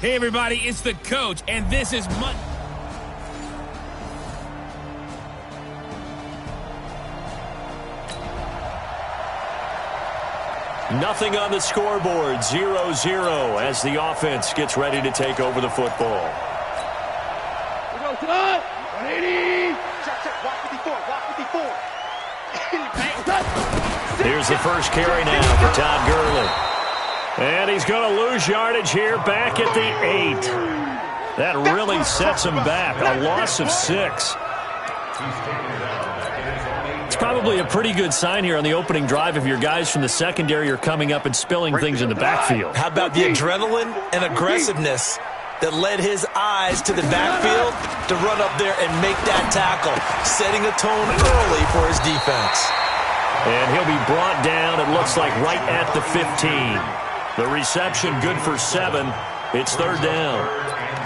Hey, everybody, it's the coach, and this is Nothing on the scoreboard, 0-0 as the offense gets ready to take over the football. Go, cut! 180! Check, walk 54, walk 54. Here's the first carry now for Todd Gurley. And he's going to lose yardage here back at the 8. That really sets him back, a loss of 6. It's probably a pretty good sign here on the opening drive if your guys from the secondary are coming up and spilling things in the backfield. How about the adrenaline and aggressiveness that led his eyes to the backfield to run up there and make that tackle, setting a tone early for his defense. And he'll be brought down, it looks like, right at the 15. The reception good for 7. It's third down.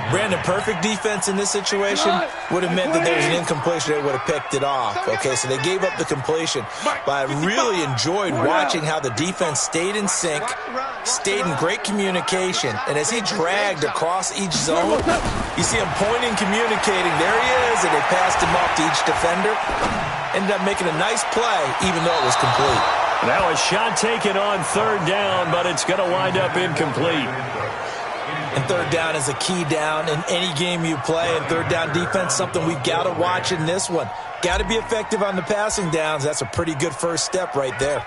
Brandon, perfect defense in this situation would have meant that there was an incompletion. They would have picked it off. Okay, so they gave up the completion. But I really enjoyed watching how the defense stayed in sync, stayed in great communication. And as he dragged across each zone, you see him pointing, communicating. There he is, and they passed him off to each defender. Ended up making a nice play, even though it was complete. Now a shot taken on third down, but it's going to wind up incomplete. And third down is a key down in any game you play. And third down defense, something we've got to watch in this one. Got to be effective on the passing downs. That's a pretty good first step right there.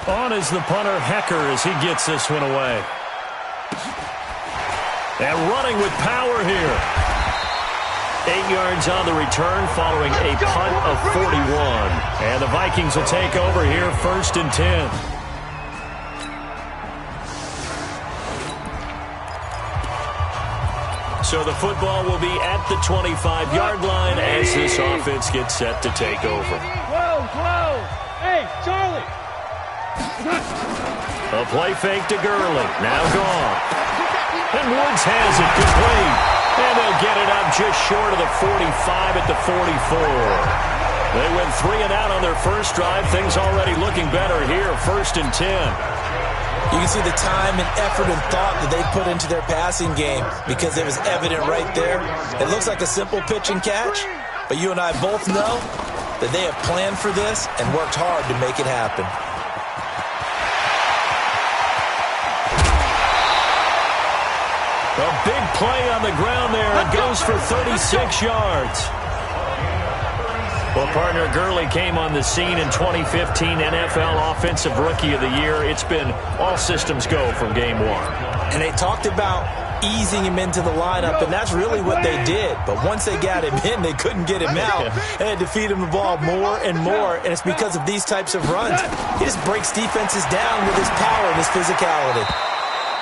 On is the punter, Hecker, as he gets this one away. And running with power here. 8 yards on the return following a punt of 41. And the Vikings will take over here, 1st and 10. So the football will be at the 25-yard line as this offense gets set to take over. Whoa! Hey, Charlie! A play fake to Gurley. Now gone. And Woods has it complete. And they'll get it up just short of the 45 at the 44. They went 3 and out on their first drive. Things already looking better here, 1st and 10. You can see the time and effort and thought that they put into their passing game because it was evident right there. It looks like a simple pitch and catch, but you and I both know that they have planned for this and worked hard to make it happen. A big play on the ground there. It goes for 36 yards. Well, partner, Gurley came on the scene in 2015 NFL Offensive Rookie of the Year. It's been all systems go from game 1. And they talked about easing him into the lineup, and that's really what they did. But once they got him in, they couldn't get him out. They had to feed him the ball more and more, and it's because of these types of runs. He just breaks defenses down with his power and his physicality.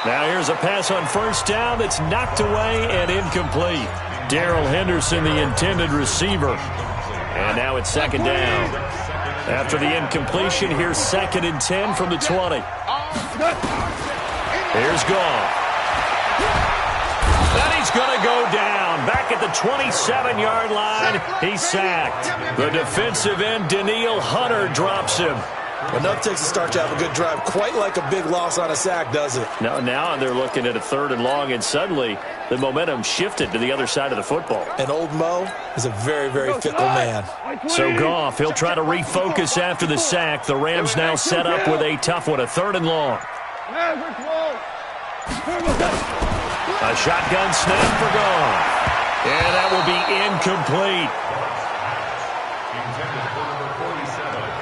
Now here's a pass on first down that's knocked away and incomplete. Darrell Henderson, the intended receiver. And now it's second down. After the incompletion, here's 2nd and 10 from the 20. Here's Goff. Then he's going to go down. Back at the 27-yard line, he's sacked. The defensive end, Danielle Hunter, drops him. Enough takes a start to have a good drive. Quite like a big loss on a sack, does it? Now they're looking at a 3rd and long, and suddenly the momentum shifted to the other side of the football. And old Mo is a very, very fickle man. So Goff, he'll try to refocus after the sack. The Rams now set up with a tough one, a 3rd and long. A shotgun snap for Goff. And that will be incomplete.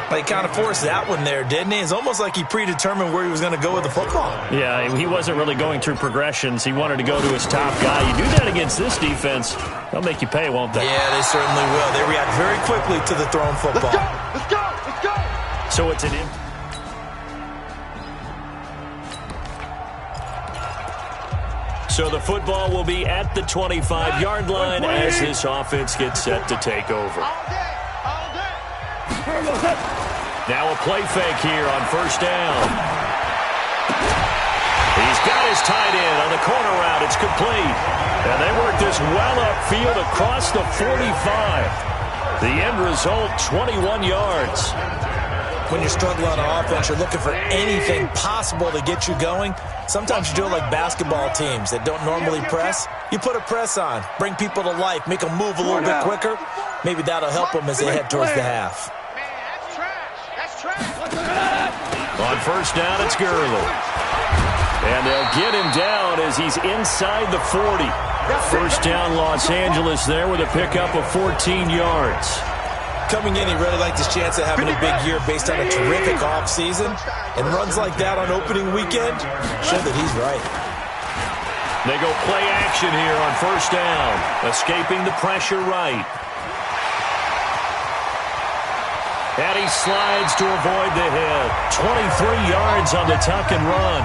He kind of forced that one there, didn't he? It's almost like he predetermined where he was going to go with the football. Yeah, he wasn't really going through progressions. He wanted to go to his top guy. You do that against this defense, they'll make you pay, won't they? Yeah, they certainly will. They react very quickly to the thrown football. Let's go! So it's an So the football will be at the 25-yard line as this offense gets set to take over. Now a play fake here on first down. He's got his tight end on the corner route. It's complete. And they work this well upfield across the 45. The end result, 21 yards. when you're struggling on offense, you're looking for anything possible to get you going. Sometimes you do it like basketball teams that don't normally press. You put a press on, bring people to life, make them move a little bit quicker. Maybe that'll help them as they head towards the half. On first down, it's Gurley. And they'll get him down as he's inside the 40. First down, Los Angeles there with a pickup of 14 yards. Coming in, he really liked his chance of having a big year based on a terrific offseason. And runs like that on opening weekend show that he's right. They go play action here on first down. Escaping the pressure right. And he slides to avoid the hit. 23 yards on the tuck and run.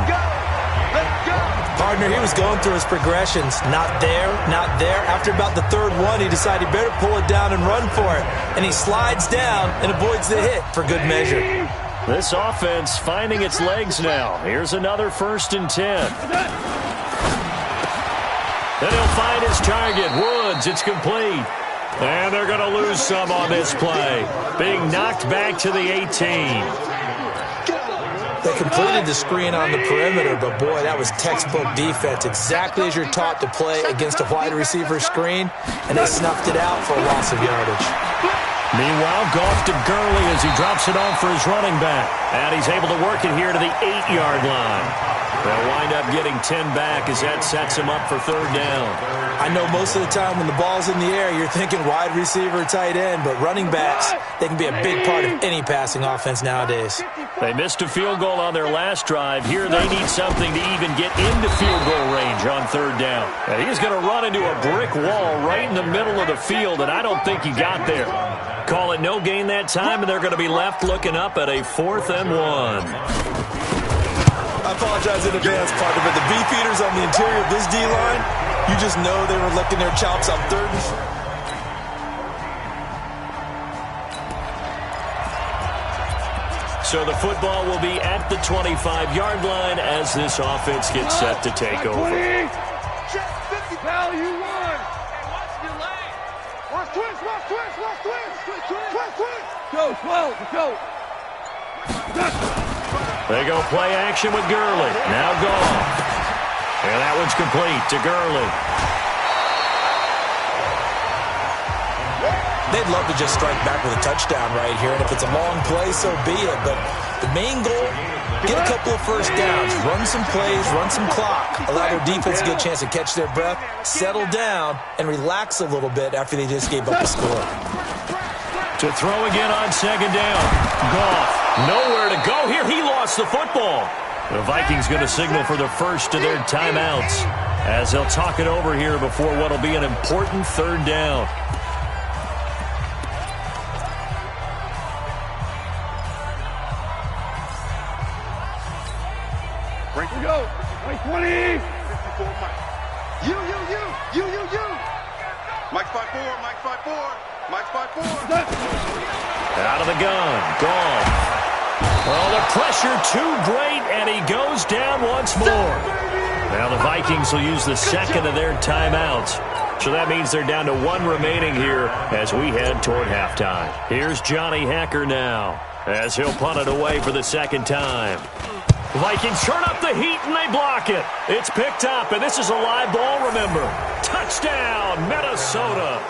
Partner, he was going through his progressions. Not there, not there. After about the third one, he decided he better pull it down and run for it. And he slides down and avoids the hit for good measure. This offense finding its legs now. Here's another 1st and 10. Then he'll find his target, Woods. It's complete. And they're going to lose some on this play. Being knocked back to the 18. They completed the screen on the perimeter, but boy, that was textbook defense. Exactly as you're taught to play against a wide receiver screen, and they snuffed it out for a loss of yardage. Meanwhile, Goff to Gurley as he drops it off for his running back. And he's able to work it here to the 8-yard line. They'll wind up getting 10 back as that sets him up for third down. I know most of the time when the ball's in the air, you're thinking wide receiver, tight end, but running backs, they can be a big part of any passing offense nowadays. They missed a field goal on their last drive. Here they need something to even get into field goal range on third down. And he's going to run into a brick wall right in the middle of the field, and I don't think he got there. Call it no gain that time, and they're going to be left looking up at a 4th and 1. I apologize in advance, partner, but the beefeaters on the interior of this D-line, you just know they were licking their chops on third and... So the football will be at the 25-yard line as this offense gets set to take over. Value one. Watch twist. Go, 12, go. They go play action with Gurley. Now Goff. And that one's complete to Gurley. They'd love to just strike back with a touchdown right here, and if it's a long play, so be it. But the main goal, get a couple of first downs, run some plays, run some clock, allow their defense to get a chance to catch their breath, settle down, and relax a little bit after they just gave up a score. To throw again on second down. Goff, nowhere to go here. He lost the football. The Vikings going to signal for the first of their timeouts as they'll talk it over here before what will be an important third down. Break we go. 20. You. Mike 5-4. Out of the gun. Goff. Well, the pressure too great, and he goes down once more. Now the Vikings will use the second of their timeouts. So that means they're down to 1 remaining here as we head toward halftime. Here's Johnny Hekker now as he'll punt it away for the second time. Vikings turn up the heat, and they block it. It's picked up, and this is a live ball, remember. Touchdown, Minnesota.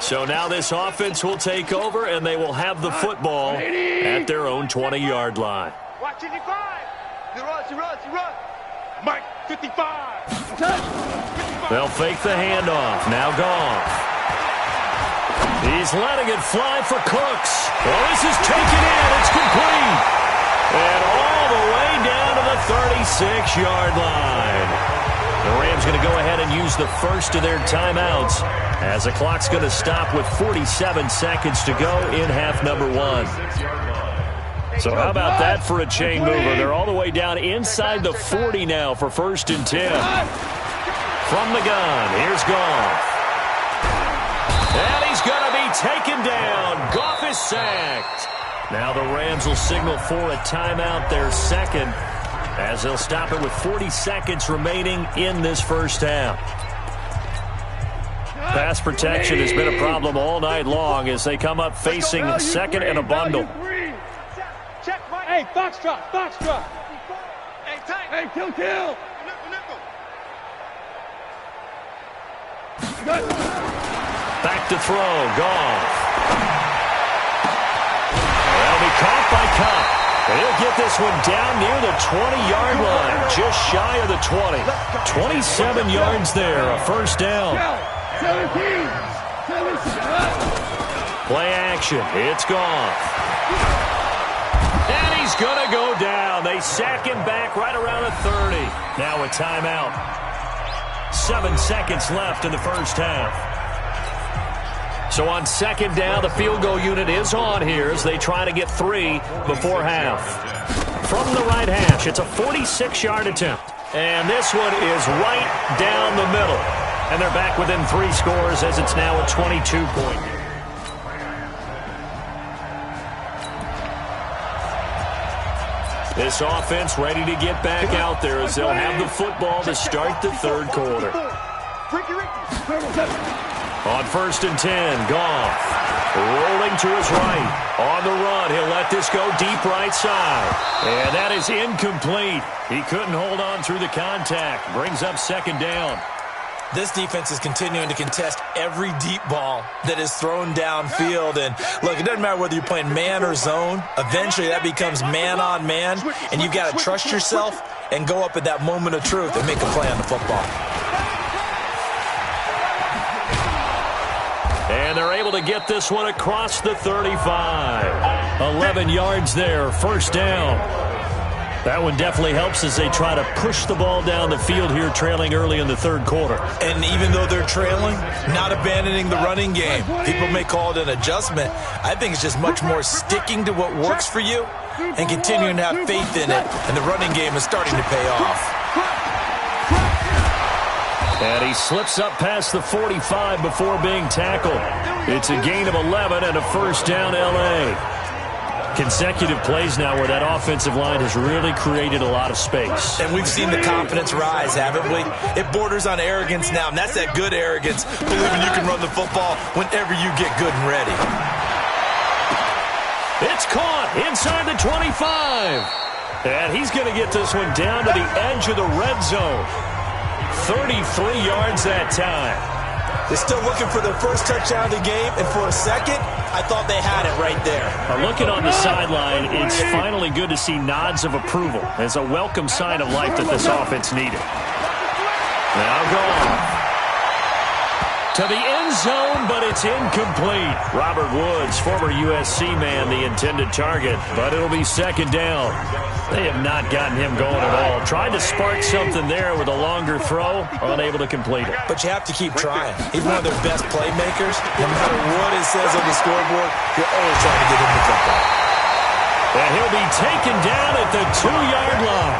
So now this offense will take over, and they will have the football at their own 20-yard line. Watch 55. He runs. Mike 55. They'll fake the handoff. Now Goff. He's letting it fly for Cooks. Well, this is taken in. It's complete. And all the way down to the 36-yard line. The Rams going to go ahead and use the first of their timeouts as the clock's going to stop with 47 seconds to go in half number 1. So how about that for a chain mover? They're all the way down inside the 40 now for 1st and 10. From the gun, here's Goff. And he's going to be taken down. Goff is sacked. Now the Rams will signal for a timeout, their second, as they'll stop it with 40 seconds remaining in this first half. pass protection has been a problem all night long as they come up facing second and a bundle. Hey, foxtrot. Hey, tight. Hey, kill. Back to throw, Goff. That'll be caught by Kupp. He'll get this one down near the 20-yard line, just shy of the 20. 27 yards there, a first down. 17. Play action, it's Goff. And he's going to go down. They sack him back right around the 30. Now a timeout. 7 seconds left in the first half. So on second down, the field goal unit is on here as they try to get 3 before half. From the right hash, it's a 46-yard attempt. And this one is right down the middle. And they're back within 3 scores as it's now a 22-point. This offense ready to get back out there as they'll have the football to start the third quarter. On 1st and 10, Goff rolling to his right. On the run, he'll let this go deep right side. And that is incomplete. He couldn't hold on through the contact. Brings up second down. This defense is continuing to contest every deep ball that is thrown downfield. And, look, it doesn't matter whether you're playing man or zone. Eventually, that becomes man on man. And you've got to trust yourself and go up at that moment of truth and make a play on the football. And they're able to get this one across the 35. 11 yards there, first down. That one definitely helps as they try to push the ball down the field here, trailing early in the third quarter. And even though they're trailing, not abandoning the running game. People may call it an adjustment. I think it's just much more sticking to what works for you and continuing to have faith in it. And the running game is starting to pay off. And he slips up past the 45 before being tackled. It's a gain of 11 and a first down, L.A. Consecutive plays now where that offensive line has really created a lot of space. And we've seen the confidence rise, haven't we? It borders on arrogance now, and that's that good arrogance, believing you can run the football whenever you get good and ready. It's caught inside the 25. And he's going to get this one down to the edge of the red zone. 33 yards that time. They're still looking for their first touchdown of the game, and for a second, I thought they had it right there. Looking on the sideline, it's finally good to see nods of approval. It's a welcome sign of life that this offense needed. Now Goff to the end zone, but it's incomplete. Robert Woods, former USC man, the intended target, but it'll be second down. They have not gotten him going at all. Tried to spark something there with a longer throw, unable to complete it. But you have to keep trying. He's one of their best playmakers. No matter what it says on the scoreboard, you're always trying to get him the football. And he'll be taken down at the 2-yard line.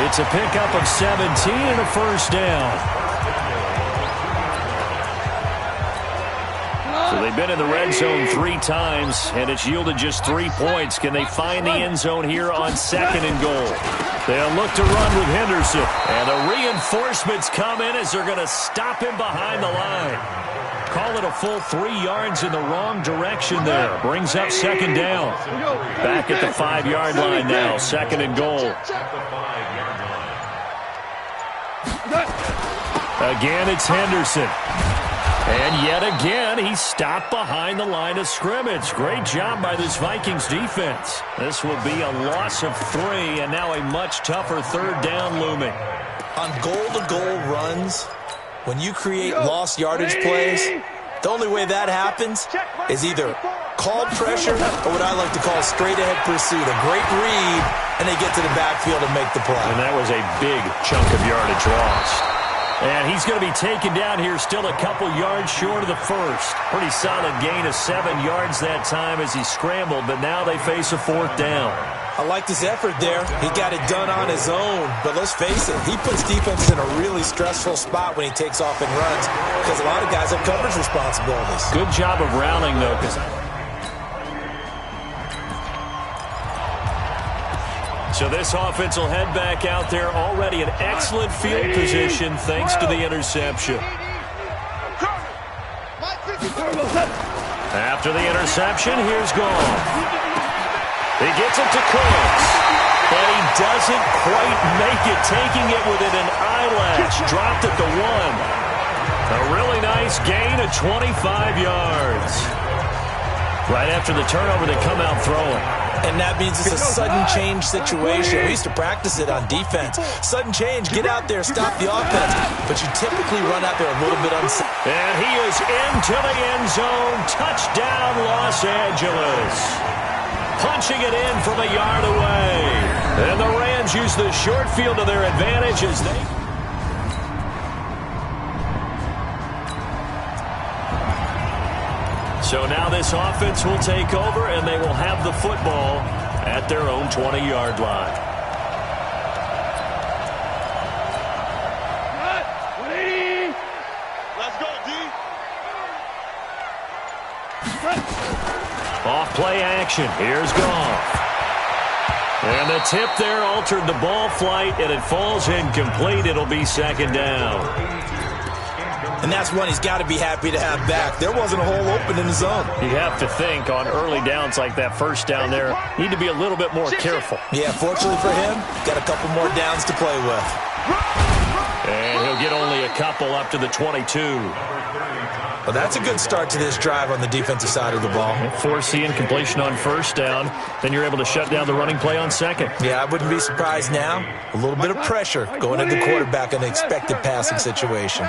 It's a pickup of 17 and a first down. So they've been in the red zone 3 times, and it's yielded just 3 points. Can they find the end zone here on second and goal? They'll look to run with Henderson. And the reinforcements come in as they're going to stop him behind the line. Call it a full 3 yards in the wrong direction there. Brings up second down. Back at the 5-yard line now, second and goal. Again, it's Henderson. And yet again, he's stopped behind the line of scrimmage. Great job by this Vikings defense. This will be a loss of 3, and now a much tougher third down looming. On goal-to-goal runs, when you create lost yardage plays, the only way that happens is either called pressure or what I like to call straight-ahead pursuit. A great read, and they get to the backfield and make the play. And that was a big chunk of yardage lost. And he's going to be taken down here still a couple yards short of the first. Pretty solid gain of 7 yards that time as he scrambled, but now they face a 4th down. I like this effort there. He got it done on his own, but let's face it, he puts defense in a really stressful spot when he takes off and runs because a lot of guys have coverage responsibilities. Good job of rounding, though, because so this offense will head back out there, already in excellent field position thanks to the interception. After the interception, here's Goff. He gets it to Cooks. And he doesn't quite make it, taking it within an eyelash. Dropped at the 1. A really nice gain of 25 yards. Right after the turnover, they come out throwing. And that means it's a sudden change situation. We used to practice it on defense. Sudden change, get out there, stop the offense. But you typically run out there a little bit unsafe. And he is into the end zone. Touchdown, Los Angeles. Punching it in from a yard away. And the Rams use the short field to their advantage as they... So now this offense will take over, and they will have the football at their own 20-yard line. Let's go, D. Off play action. Here's Goff. And the tip there altered the ball flight, and it falls incomplete. It'll be second down. And that's one he's got to be happy to have back. There wasn't a hole open in the zone. You have to think on early downs like that first down there, need to be a little bit more careful. Yeah, fortunately for him, got a couple more downs to play with. And he'll get only a couple up to the 22. Well, that's a good start to this drive on the defensive side of the ball. Force the incompletion on first down. Then you're able to shut down the running play on second. Yeah, I wouldn't be surprised now. A little bit of pressure going into the quarterback in an expected passing situation.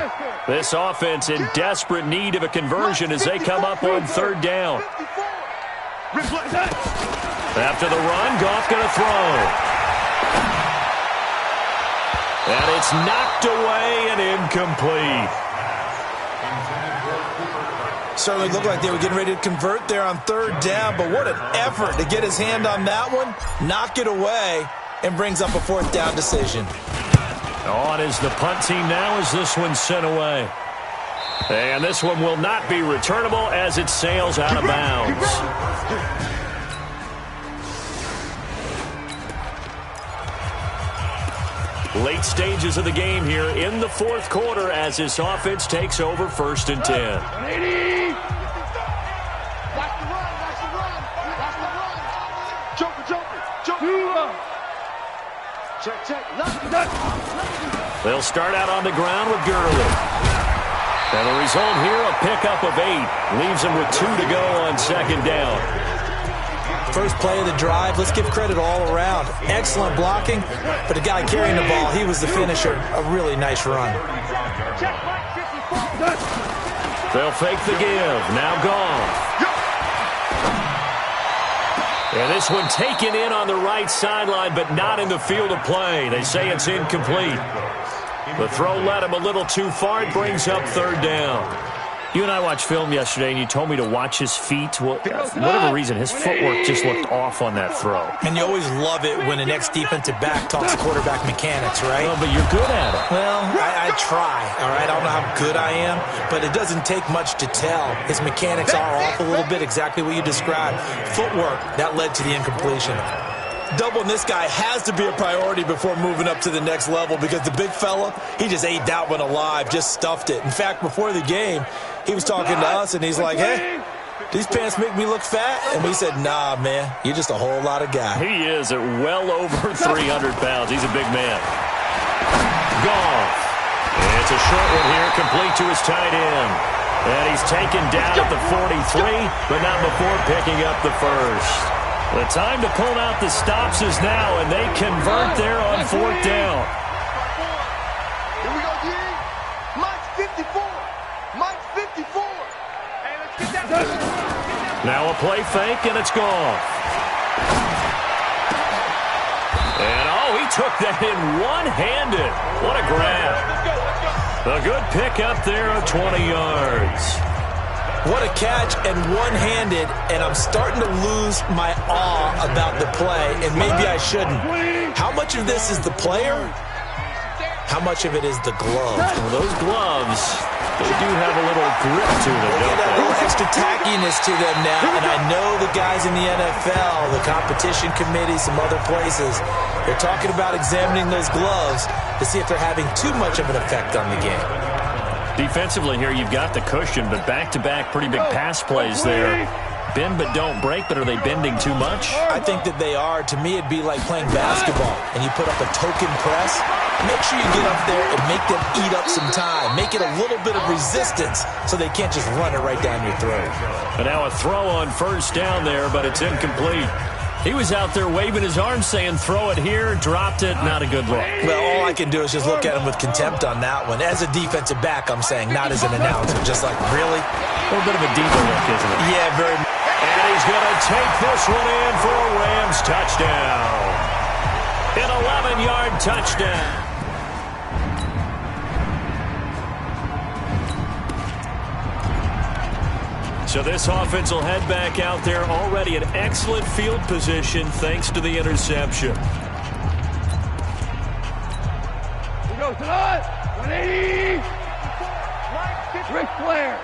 This offense in desperate need of a conversion as they come up on third down. After the run, Goff going to throw. And it's knocked away and incomplete. Certainly looked like they were getting ready to convert there on third down, but what an effort to get his hand on that one, knock it away, and brings up a fourth down decision. On is the punt team now as this one's sent away. And this one will not be returnable as it sails out of bounds. Late stages of the game here in the fourth quarter as this offense takes over 1st and 10. They'll start out on the ground with Gurley. And the result here, a pickup of 8. Leaves them with 2 to go on second down. First play of the drive, let's give credit all around. Excellent blocking, but the guy carrying the ball, he was the finisher. A really nice run. They'll fake the give. Now Goff. And this one taken in on the right sideline, but not in the field of play. They say it's incomplete. The throw led him a little too far. It brings up third down. You and I watched film yesterday, and you told me to watch his feet. Well, for whatever reason, his footwork just looked off on that throw. And you always love it when the next defensive back talks quarterback mechanics, right? Well, but you're good at it. Well, I try, all right? I don't know how good I am, but it doesn't take much to tell. His mechanics are off a little bit, exactly what you described. Footwork, that led to the incompletion. Doubling this guy has to be a priority before moving up to the next level because the big fella, he just ate that one alive, just stuffed it. In fact, before the game, he was talking to us, and he's like, hey, these pants make me look fat? And we said, nah, man, you're just a whole lot of guy. He is at well over 300 pounds. He's a big man. Goff. It's a short one here, complete to his tight end. And he's taken down at the 43, but not before picking up the first. The time to pull out the stops is now, and they convert there on fourth down. Here we go, D. Mike's 54. Mike's 54. Hey, let's get that. Now a play fake, and it's Goff. And, oh, he took that in one-handed. What a grab. A good pickup there of 20 yards. What a catch, and one-handed, and I'm starting to lose my awe about the play, and maybe I shouldn't. How much of this is the player? How much of it is the glove? Well, those gloves, they do have a little grip to them, don't Got a they? little extra tackiness to them now, and I know the guys in the NFL, the competition committee, some other places, they're talking about examining those gloves to see if they're having too much of an effect on the game. Defensively here, you've got the cushion, but back-to-back pretty big pass plays there. Bend but don't break, but are they bending too much? I think that they are. To me, it'd be like playing basketball, and you put up a token press. Make sure you get up there and make them eat up some time. Make it a little bit of resistance so they can't just run it right down your throat. And now a throw on first down there, but it's incomplete. He was out there waving his arms saying, throw it here, dropped it, not a good look. Well, all I can do is just look at him with contempt on that one. As a defensive back, I'm saying, not as an announcer. Just like, really? A little bit of a diva look, isn't it? Yeah, very. And he's going to take this one in for a Rams touchdown. An 11-yard touchdown. So this offense will head back out there already in excellent field position thanks to the interception. We go tonight. 180. Ric Flair.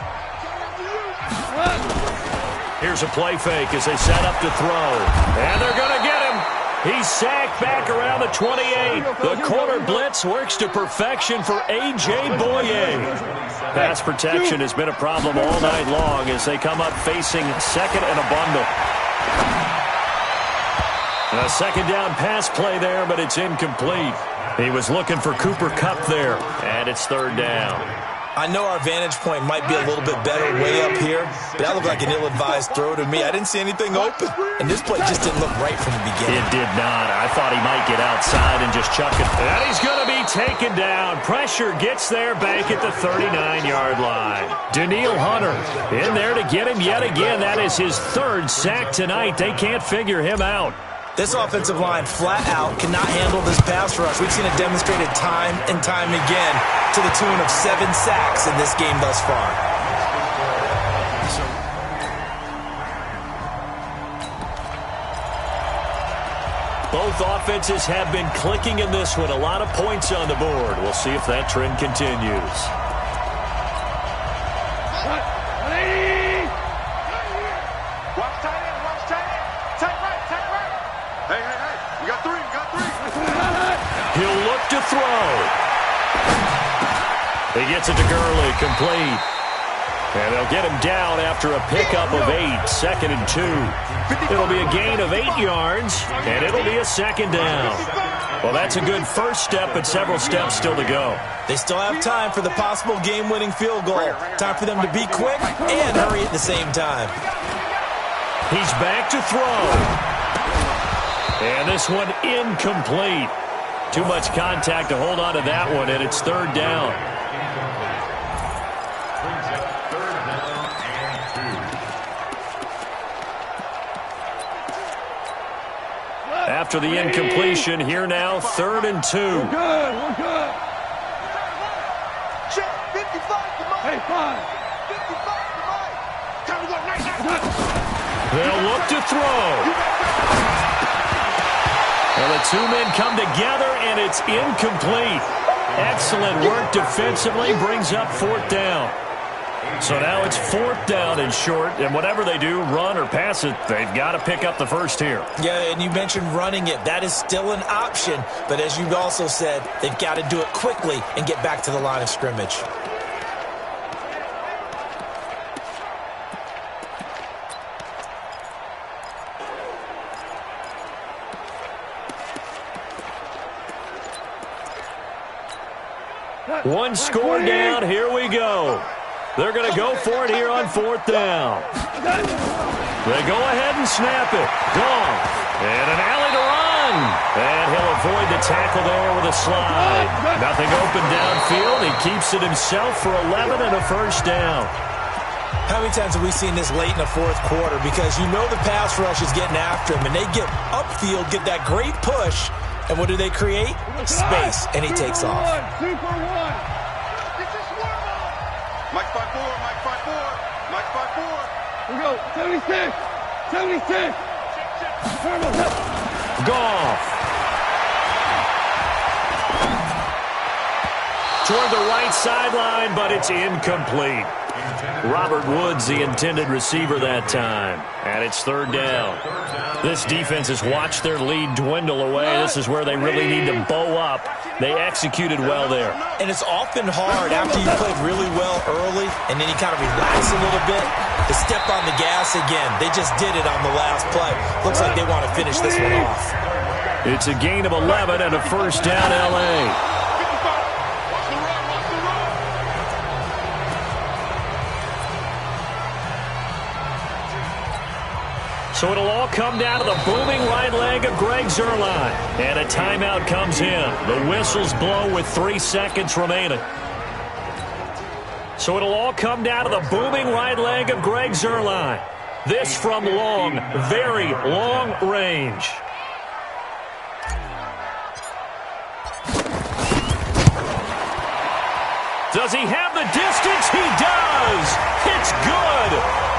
Here's a play fake as they set up to throw. And they're going to get him. He's sacked back around the 28. The corner blitz works to perfection for A.J. Boye. Pass protection has been a problem all night long as they come up facing second and a bundle. A second down pass play there, but it's incomplete. He was looking for Cooper Kupp there, and it's third down. I know our vantage point might be a little bit better way up here, but that looked like an ill-advised throw to me. I didn't see anything open, and this play just didn't look right from the beginning. It did not. I thought he might get outside and just chuck it. And he's going to be taken down. Pressure gets there back at the 39-yard line. Danielle Hunter in there to get him yet again. That is his third sack tonight. They can't figure him out. This offensive line flat out cannot handle this pass rush. We've seen it demonstrated time and time again to the tune of 7 sacks in this game thus far. Both offenses have been clicking in this one. A lot of points on the board. We'll see if that trend continues. He'll look to throw. He gets it to Gurley, complete. And they'll get him down after a pickup of 8, second and 2. It'll be a gain of 8 yards, and it'll be a second down. Well, that's a good first step, but several steps still to go. They still have time for the possible game-winning field goal. Time for them to be quick and hurry at the same time. He's back to throw. And this one incomplete. Too much contact to hold on to that one, and it's third down. After the incompletion, here now, 3rd and 2. We're good. Check, 55 to Mike. Hey, 5. 55 to Mike. Time to go right now. They'll look to throw. Well, the two men come together, and it's incomplete. Excellent work defensively, brings up 4th down. So now it's 4th down and short, and whatever they do, run or pass it, they've got to pick up the first here. Yeah, and you mentioned running it. That is still an option, but as you've also said, they've got to do it quickly and get back to the line of scrimmage. One score down, here we go. They're going to go for it here on 4th down. They go ahead and snap it. Gone. And an alley to run. And he'll avoid the tackle there with a slide. Nothing open downfield. He keeps it himself for 11 and a first down. How many times have we seen this late in the 4th quarter? Because you know the pass rush is getting after him, and they get upfield, get that great push, and what do they create? Space, and he takes off. 2 for 1. Mike 5-4, Mike 5-4, Mike 5-4. We go 76. 76. Goff. Toward the right sideline, but it's incomplete. Robert Woods, the intended receiver that time. And it's third down. This defense has watched their lead dwindle away. This is where they really need to bow up. They executed well there. And it's often hard after you played really well early and then you kind of relax a little bit to step on the gas again. They just did it on the last play. Looks like they want to finish this one off. It's a gain of 11 and a first down, L.A. So it'll all come down to the booming right leg of Greg Zuerlein. And a timeout comes in. The whistles blow with 3 seconds remaining. So it'll all come down to the booming right leg of Greg Zuerlein. This from long, very long range. Does he have the distance? He does! It's good!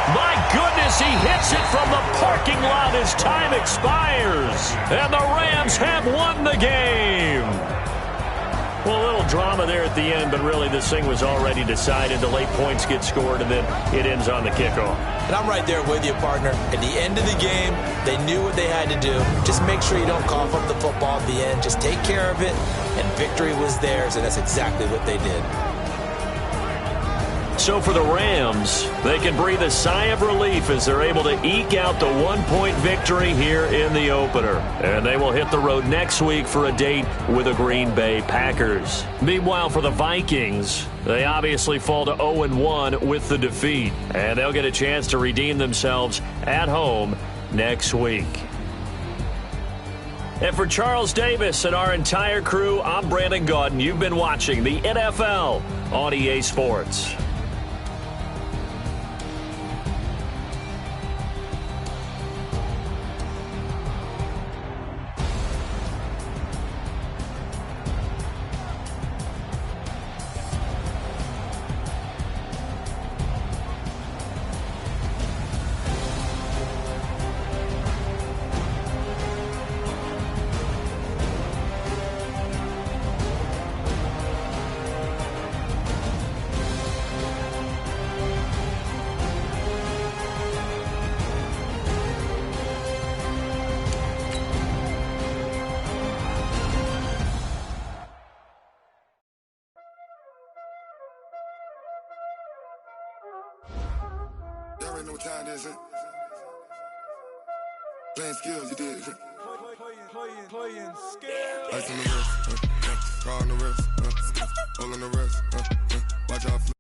My goodness, he hits it from the parking lot as time expires. And the Rams have won the game. Well, a little drama there at the end, but really this thing was already decided. The late points get scored, and then it ends on the kickoff. And I'm right there with you, partner. At the end of the game, they knew what they had to do. Just make sure you don't cough up the football at the end. Just take care of it, and victory was theirs, and that's exactly what they did. So for the Rams, they can breathe a sigh of relief as they're able to eke out the 1-point victory here in the opener. And they will hit the road next week for a date with the Green Bay Packers. Meanwhile, for the Vikings, they obviously fall to 0-1 with the defeat. And they'll get a chance to redeem themselves at home next week. And for Charles Davis and our entire crew, I'm Brandon Gaudin. You've been watching the NFL on EA Sports. No time, that's it. Playing skills, you did. Playing skills. Ice on the wrist, on the wrist, all on the wrist, watch out.